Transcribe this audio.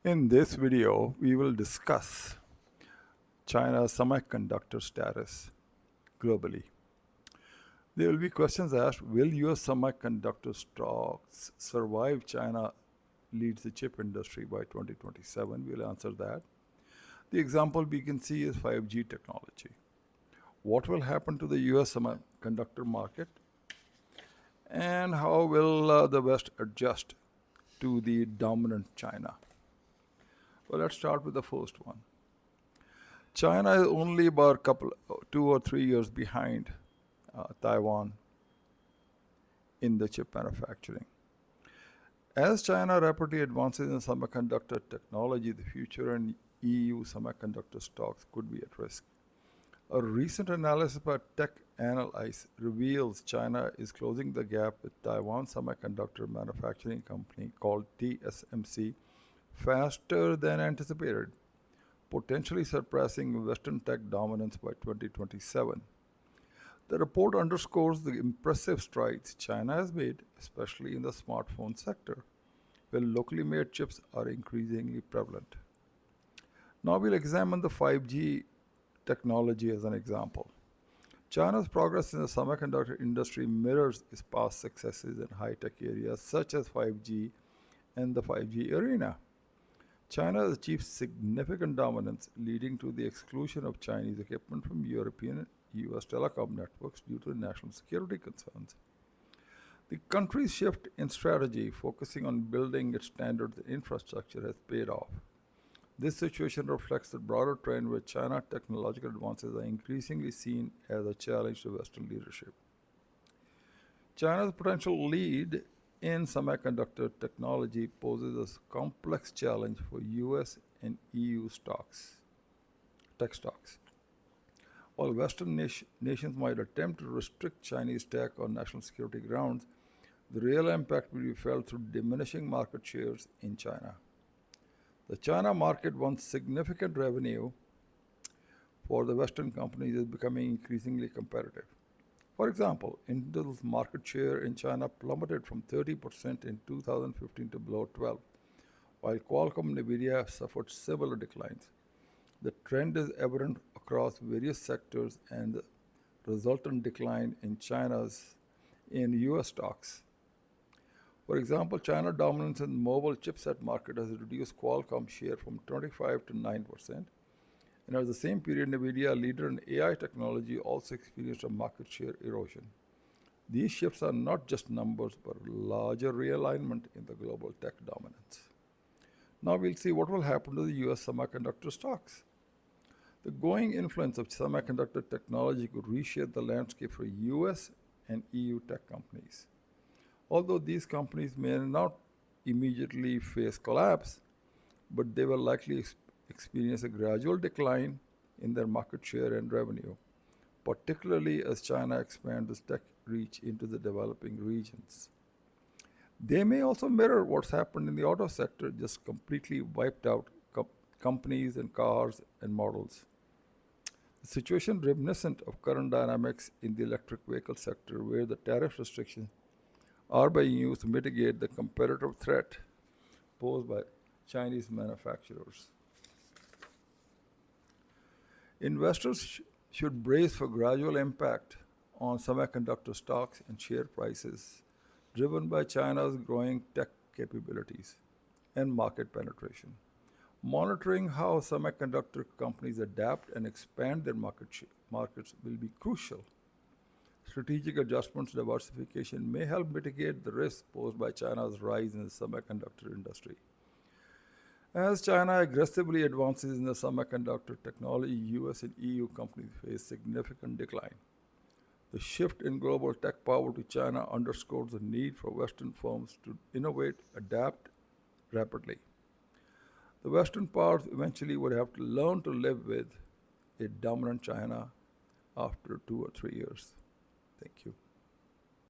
In this video, we will discuss China's semiconductor status globally. There will be questions asked, will US semiconductor stocks survive China leads the chip industry by 2027? We'll answer that. The example we can see is 5G technology. What will happen to the US semiconductor market? And how will the West adjust to the dominant China? Well, let's start with the first one. China is only about 2 or 3 years behind Taiwan in the chip manufacturing. As China rapidly advances in semiconductor technology, the future in EU semiconductor stocks could be at risk. A recent analysis by Tech Analyze reveals China is closing the gap with Taiwan semiconductor manufacturing company called TSMC faster than anticipated, potentially surpassing Western tech dominance by 2027. The report underscores the impressive strides China has made, especially in the smartphone sector, where locally made chips are increasingly prevalent. Now we'll examine the 5G technology as an example. China's progress in the semiconductor industry mirrors its past successes in high-tech areas such as 5G and the 5G arena. China has achieved significant dominance, leading to the exclusion of Chinese equipment from European and US telecom networks due to national security concerns. The country's shift in strategy, focusing on building its standards and infrastructure, has paid off. This situation reflects the broader trend where China's technological advances are increasingly seen as a challenge to Western leadership. China's potential lead in semiconductor technology poses a complex challenge for US and EU tech stocks. While Western nations might attempt to restrict Chinese tech on national security grounds, the real impact will be felt through diminishing market shares in China. The China market, once significant revenue for the Western companies, is becoming increasingly competitive. For example, Intel's market share in China plummeted from 30% in 2015 to below 12%, while Qualcomm and Nvidia have suffered similar declines. The trend is evident across various sectors and the resultant decline in US stocks. For example, China dominance in the mobile chipset market has reduced Qualcomm's share from 25 to 9%. And at the same period, Nvidia, a leader in AI technology, also experienced a market share erosion. These shifts are not just numbers, but a larger realignment in the global tech dominance. Now we'll see what will happen to the US semiconductor stocks. The growing influence of semiconductor technology could reshape the landscape for US and EU tech companies. Although these companies may not immediately face collapse, but they will likely experience a gradual decline in their market share and revenue, particularly as China expands its tech reach into the developing regions. They may also mirror what's happened in the auto sector, just completely wiped out companies and cars and models. The situation reminiscent of current dynamics in the electric vehicle sector, where the tariff restrictions are being used to mitigate the competitive threat posed by Chinese manufacturers. Investors should brace for gradual impact on semiconductor stocks and share prices driven by China's growing tech capabilities and market penetration. Monitoring how semiconductor companies adapt and expand their markets will be crucial. Strategic adjustments and diversification may help mitigate the risk posed by China's rise in the semiconductor industry. As China aggressively advances in the semiconductor technology, US and EU companies face significant decline. The shift in global tech power to China underscores the need for Western firms to innovate, adapt rapidly. The Western powers eventually would have to learn to live with a dominant China after 2 or 3 years. Thank you.